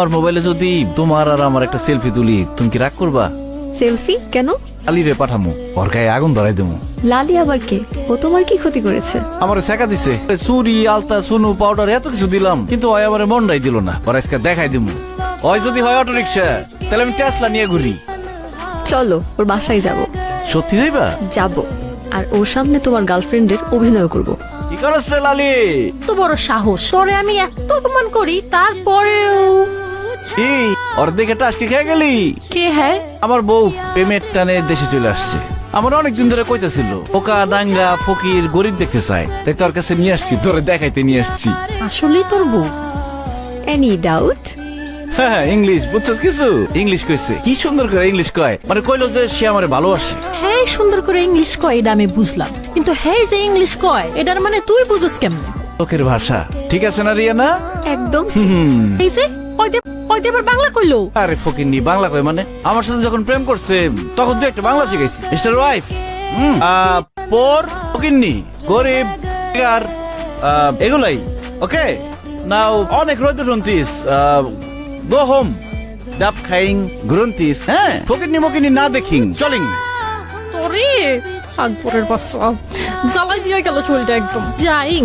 আমার মোবাইলে যদি তোমার আর আমার একটা সেলফি তুলি তুমি কি রাগ করবা? সেলফি কেন? আলিরে পাঠামু, ওর গায়ে আগুন ধরাই দেবো। লালি আবার কে? ও তোমার কি ক্ষতি করেছে? আমার শেখা দিছে চুরি আলতা সুনু পাউডার এত কিছু দিলাম, কিন্তু ওই আমার মনটাই দিল না। ওর আজকে দেখাই দিমু। ওই যদি হয় অটো রিক্সা, তাহলে আমি টেসলা নিয়ে ঘুরি। চলো ওর বাসায় যাব। সত্যি যাইবা? যাব, আর ওর সামনে তোমার গার্লফ্রেন্ডের অভিনয় করব। কি করছ রে লালি? এত বড় সাহস! তোরে আমি এত অপমান করি, তারপরেও কি ওর দেখে টাসকে খেয়ে গেলি? কে হ্যাঁ? আমার বউ পেমেন্ট টানে দেশে চলে আসছে। আমার অনেকদিন ধরে কইতাছিল পোকা দাঙ্গা ফকির গরিব দেখতে চায়, তাই তোর কাছে নিয়ে আসছি, তোরে দেখাইতে নিয়ে আসছি। আসলেই তোর বউ? Any doubt? হ্যাঁ, ইংলিশ বুঝছস কিছু? ইংলিশ কইছে, কি সুন্দর করে ইংলিশ কয়। মানে কইলো যে সে আমারে ভালোবাসে। হ্যাঁ, সুন্দর করে ইংলিশ কয় এটা আমি বুঝলাম, কিন্তু হ্যাঁ যে ইংলিশ কয় এটার মানে তুই বুঝস কেমনে? লোকের ভাষা ঠিক আছে না রিয়ানা? একদম। এই যে হয়তো এবার বাংলা কইলো। আরে ফকিন্নি বাংলা কয় মানে? আমার সাথে যখন প্রেম করছে তখন তুই একটা বাংলা শিখাইছি। মিস্টার ওয়াইফ পর ফকিন্নি গরিব আর এগুলাই। ওকে নাও অনেক রোদ গ্রন্থিস, গো হোম ডাব খাইং গ্রন্থিস। হ্যাঁ, ফকিন্নি মকিন্নি না দেখিং চলিং। তোরে আগপরের বাচ্চা জ্বালাই দিয়ে গেল চুলটা একদম যাইং।